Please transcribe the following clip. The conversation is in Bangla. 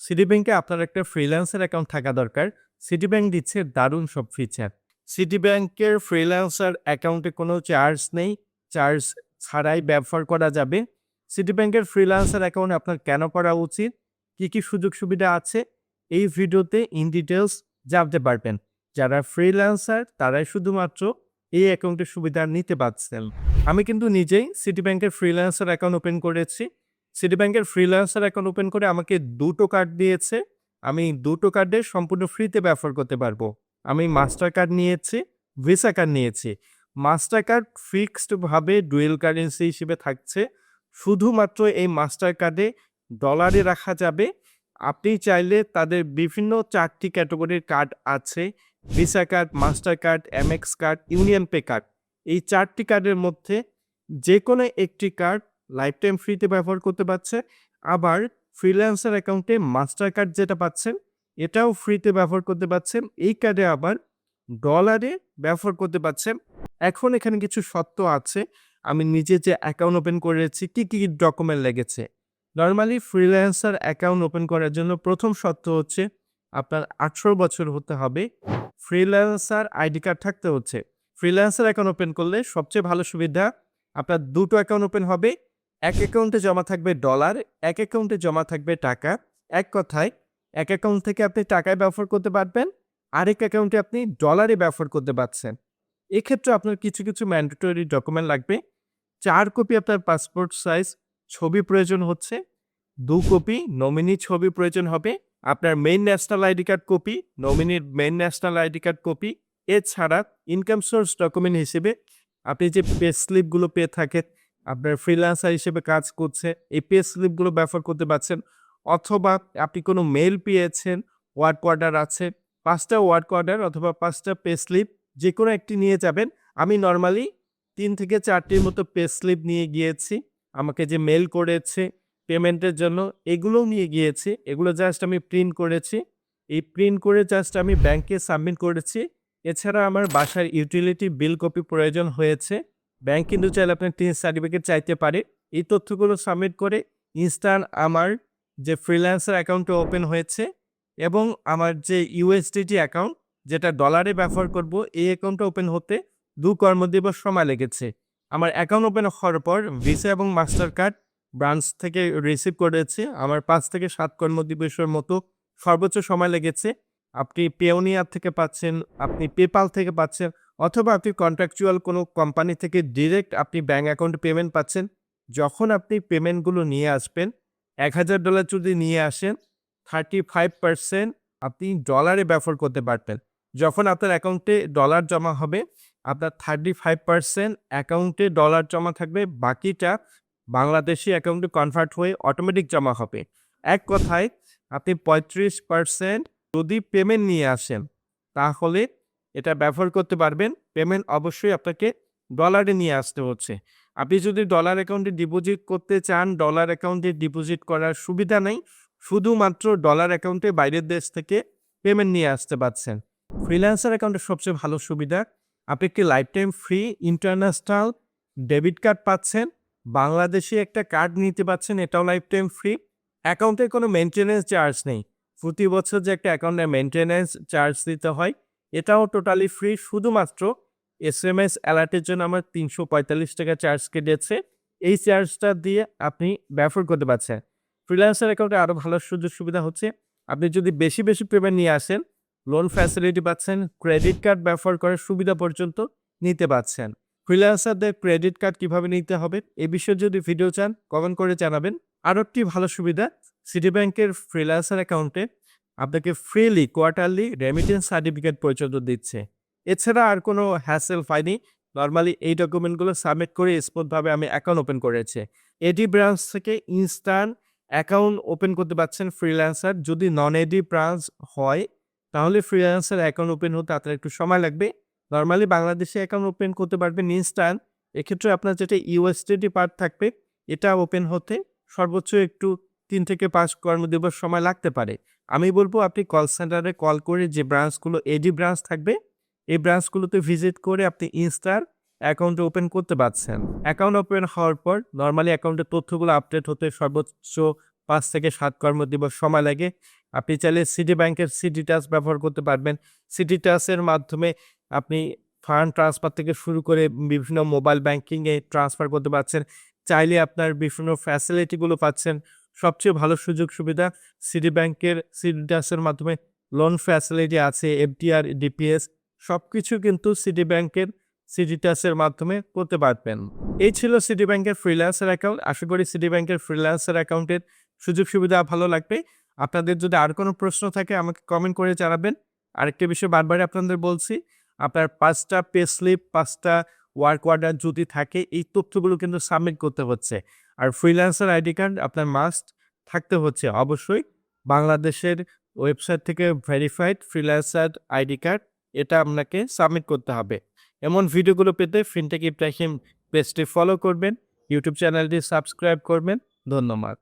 সিটি ব্যাংকে আপনার একটা ফ্রিল্যান্সার অ্যাকাউন্ট থাকা দরকার। সিটি ব্যাংক দিচ্ছে দারুণ সব ফিচার। সিটি ব্যাংকের ফ্রিল্যান্সার অ্যাকাউন্টে কোনো চার্জ নেই। চার্জ ছাড়াই ব্যবহার করা যাবে। সিটি ব্যাংকের ফ্রিল্যান্সার অ্যাকাউন্ট আপনার কেন করা উচিত? কি সুযোগ সুবিধা আছে? এই ভিডিওতে ইন ডিটেইলস জানতে পারবেন। যারা ফ্রিল্যান্সার তারাই শুধুমাত্র এই অ্যাকাউন্টের সুবিধা নিতে পারছেন। আমি কিন্তু নিজেই সিটি ব্যাংকের ফ্রিল্যান্সার অ্যাকাউন্ট ওপেন করেছি। সিটি ব্যাংকের ফ্রিল্যান্সার অ্যাকাউন্ট ওপেন করে আমাকে ২ টো কার্ড দিয়েছে। আমি ২ টো কার্ডে সম্পূর্ণ ফ্রিতে ব্যবহার করতে পারবো। আমি মাস্টার কার্ড নিয়েছি, ভিসা কার্ড নিয়েছি। মাস্টার কার্ড ফিক্সড ভাবে ডুয়াল কারেন্সি হিসেবে থাকছে। শুধুমাত্র এই মাস্টার কার্ডে ডলারে রাখা যাবে। আপনি চাইলে তাদের বিভিন্ন ৪ টি ক্যাটেগরির কার্ড আছে। Visa card, master card, MX card, union pay card. এই ৪ টি কার্ডের মধ্যে যেকোনো একটি কার্ড লাইফ টাইম ফ্রিতে ব্যবহার করতে পারছে। আবার ফ্রিল্যান্সার অ্যাকাউন্টে মাস্টার কার্ড যেটা পাচ্ছেন, এটাও ফ্রিতে ব্যবহার করতে পারছেন। এই কার্ডে আবার ডলারে ব্যবহার করতে পারছেন। এখন এখানে কিছু শর্ত আছে। আমি নিজে যে অ্যাকাউন্ট ওপেন করেছি, কি ডকুমেন্ট লেগেছে। নরমালি ফ্রিল্যান্সার অ্যাকাউন্ট ওপেন করার জন্য প্রথম শর্ত হচ্ছে আপনার ১৮ বছর হতে হবে। ফ্রিল্যান্সার আইডি কার্ড থাকতে হচ্ছে। ফ্রিল্যান্সার অ্যাকাউন্ট ওপেন করলে সবচেয়ে ভালো সুবিধা আপনার ২ টো অ্যাকাউন্ট ওপেন হবে। এক অ্যাকাউন্টে জমা থাকবে ডলার, এক অ্যাকাউন্টে জমা থাকবে টাকা। এক কথায় এক অ্যাকাউন্ট থেকে আপনি টাকায় ব্যবহার করতে পারবেন, আরেক অ্যাকাউন্টে আপনি ডলারে ব্যবহার করতে পারছেন। এক্ষেত্রে আপনার কিছু ম্যান্ডেটরি ডকুমেন্ট লাগবে। ৪ কপি আপনার পাসপোর্ট সাইজ ছবি প্রয়োজন হচ্ছে, ২ কপি নমিনি ছবি প্রয়োজন হবে, আপনার main national ID card copy, নমিনির main national ID card copy. এছাড়া ইনকাম সোর্স ডকুমেন্ট হিসেবে আপনি যে পে স্লিপগুলো পেয়ে থাকেন, আপনার ফ্রিল্যান্সার হিসেবে কাজ করছে, এই পে স্লিপগুলো ব্যবহার করতে পারছেন। অথবা আপনি কোনো মেইল পেয়েছেন, ওয়ার্ক অর্ডার আছে, ৫ টা ওয়ার্ক অর্ডার অথবা ৫ টা পে স্লিপ যেকোনো একটি নিয়ে যাবেন। আমি নরমালি ৩ থেকে ৪ টির মতো পে স্লিপ নিয়ে গিয়েছি। আমাকে যে মেইল করেছে পেমেন্টের জন্য এগুলোও নিয়ে গিয়েছি। এগুলো জাস্ট আমি প্রিন্ট করেছি। এই প্রিন্ট করে জাস্ট আমি ব্যাংকে সাবমিট করেছি। এছাড়া আমার বাসার ইউটিলিটি বিল কপি প্রয়োজন হয়েছে। ব্যাংক কিন্তু চাইলে আপনার টিএস সার্টিফিকেট চাইতে পারে। এই তথ্যগুলো সাবমিট করে ইনস্ট্যান্ট আমার যে ফ্রিল্যান্সার অ্যাকাউন্টটা ওপেন হয়েছে এবং আমার যে ইউএসডিটি অ্যাকাউন্ট যেটা ডলারে ব্যবহার করব, এই অ্যাকাউন্টটা ওপেন হতে ২ কর্মদিবস সময় লেগেছে। আমার অ্যাকাউন্ট ওপেন হওয়ার পর ভিসা এবং মাস্টার কার্ড ব্রাঞ্চ থেকে রিসিভ করেছি। আমার ৫ থেকে ৭ কর্মদিবসের মতো সর্বোচ্চ সময় লেগেছে। আপনি পেওনিয়ার থেকে পাচ্ছেন, আপনি পেপাল থেকে পাচ্ছেন, অথবা আপনি কন্ট্রাকচুয়াল কোনো কোম্পানি থেকে ডিরেক্ট আপনি ব্যাংক অ্যাকাউন্টে পেমেন্ট পাচ্ছেন। যখন আপনি পেমেন্টগুলো নিয়ে আসবেন, $১,০০০ যদি নিয়ে আসেন, 35% আপনি ডলারে ব্যবহার করতে পারবেন। যখন আপনার অ্যাকাউন্টে ডলার জমা হবে, আপনার 35% অ্যাকাউন্টে ডলার জমা থাকবে, বাকিটা বাংলাদেশি অ্যাকাউন্টে কনভার্ট হয়ে অটোমেটিক জমা হবে। এক কথায় আপনি ৩৫% যদি পেমেন্ট নিয়ে আসেন, তাহলে এটা ব্যবহার করতে পারবেন। পেমেন্ট অবশ্যই আপনাকে ডলারে নিয়ে আসতে হচ্ছে। আপনি যদি ডলার অ্যাকাউন্টে ডিপোজিট করতে চান, ডলার অ্যাকাউন্টে ডিপোজিট করার সুবিধা নেই। শুধুমাত্র ডলার অ্যাকাউন্টে বাইরের দেশ থেকে পেমেন্ট নিয়ে আসতে পারছেন। ফ্রিল্যান্সার অ্যাকাউন্টের সবচেয়ে ভালো সুবিধা, আপনি একটি life time free international debit card পাচ্ছেন। বাংলাদেশি একটা কার্ড নিতে পারছেন, এটাও লাইফ টাইম ফ্রি। অ্যাকাউন্টে কোনো মেইনটেন্যান্স চার্জ নেই। প্রতি বছর যে একটা অ্যাকাউন্টে মেইনটেন্যান্স চার্জ দিতে হয়, এটাও টোটালি ফ্রি। শুধুমাত্র এসএমএস অ্যালার্টের জন্য আমার ৳৩৪৫ চার্জ কেটেছে। এই চার্জটা দিয়ে আপনি ব্যবহার করতে পারছেন। ফ্রিল্যান্সার অ্যাকাউন্টে আরও ভালো সুযোগ সুবিধা হচ্ছে, আপনি যদি বেশি পেমেন্ট নিয়ে আসেন, লোন ফ্যাসিলিটি পাচ্ছেন, ক্রেডিট কার্ড ব্যবহার করার সুবিধা পর্যন্ত নিতে পারছেন। ফ্রিল্যান্সারদের ক্রেডিট কার্ড কিভাবে নিতে হবে এ বিষয়ে যদি ভিডিও চান কমেন্ট করে জানাবেন। আরও একটি ভালো সুবিধা, সিটি ব্যাংকের ফ্রিল্যান্সার অ্যাকাউন্টে আপনাকে ফ্রিলি কোয়ার্টারলি রেমিটেন্স সার্টিফিকেট পর্যন্ত দিচ্ছে। এছাড়া আর কোনো হ্যাসেল পাইনি। নরমালি এই ডকুমেন্টগুলো সাবমিট করে স্মুথভাবে আমি অ্যাকাউন্ট ওপেন করেছি। এডি ব্রাঞ্চ থেকে ইনস্ট্যান্ট অ্যাকাউন্ট ওপেন করতে পারছেন ফ্রিল্যান্সার। যদি নন এডি ব্রাঞ্চ হয়, তাহলে ফ্রিল্যান্সার অ্যাকাউন্ট ওপেন হতে আপনার একটু সময় লাগবে। নরমালি বাংলাদেশে অ্যাকাউন্ট ওপেন করতে পারবেন ইনস্ট্যান্ট। এক্ষেত্রে আপনার যেটা ইউএসডিটি পার্ট থাকবে, এটা ওপেন হতে সর্বোচ্চ একটু ৩ থেকে ৫ কর্মদিবস সময় লাগতে পারে। আমি বলব আপনি কল সেন্টারে কল করে যে ব্রাঞ্চগুলো এডি ব্রাঞ্চ থাকবে, এই ব্রাঞ্চগুলোতে ভিজিট করে আপনি ইনস্ট্যান্ট অ্যাকাউন্ট ওপেন করতে পারছেন। অ্যাকাউন্ট ওপেন হওয়ার পর নরমালি অ্যাকাউন্টের তথ্যগুলো আপডেট হতে সর্বোচ্চ 5 থেকে 7 কর্মদিবস সময় লাগে। আপনি চাইলে সিটি ব্যাংকের সিটি টাচ ব্যবহার করতে পারবেন। সিটি টাচের মাধ্যমে আপনি ফান্ড ট্রান্সফার থেকে শুরু করে বিভিন্ন মোবাইল ব্যাংকিংয়ে ট্রান্সফার করতে পারছেন। চাইলে আপনার বিভিন্ন ফ্যাসিলিটিগুলো পাচ্ছেন। সবচেয়ে ভালো সুযোগ সুবিধা সিটি ব্যাংকের সিটি টাচের মাধ্যমে লোন ফ্যাসিলিটি আছে, এফডিআর, ডিপিএস সবকিছু কিন্তু সিটি ব্যাংকের সিটি টাচের মাধ্যমে করতে পারবেন। এই ছিল সিটি ব্যাংকের ফ্রিল্যান্সার অ্যাকাউন্ট। আশা করি সিটি ব্যাংকের ফ্রিল্যান্সার অ্যাকাউন্টের সুযোগ সুবিধা ভালো লাগবে। আপনাদের যদি আর কোনো প্রশ্ন থাকে আমাকে কমেন্ট করে জানাবেন। আরেকটা বিষয় বারবারই আপনাদের বলছি, আপনার ৫ টা পে স্লিপ, ৫ টা ওয়ার্ক অর্ডার যদি থাকে এই তথ্যগুলো কিন্তু সাবমিট করতে হচ্ছে। আর ফ্রিল্যান্সার আইডি কার্ড আপনার মাস্ট থাকতে হচ্ছে অবশ্যই। বাংলাদেশের ওয়েবসাইট থেকে ভেরিফাইড ফ্রিল্যান্সার আইডি কার্ড এটা আপনাকে সাবমিট করতে হবে। এমন ভিডিওগুলো পেতে ফিনটেক ইব্রাহিম পেজটি ফলো করবেন, ইউটিউব চ্যানেলটি সাবস্ক্রাইব করবেন। ধন্যবাদ।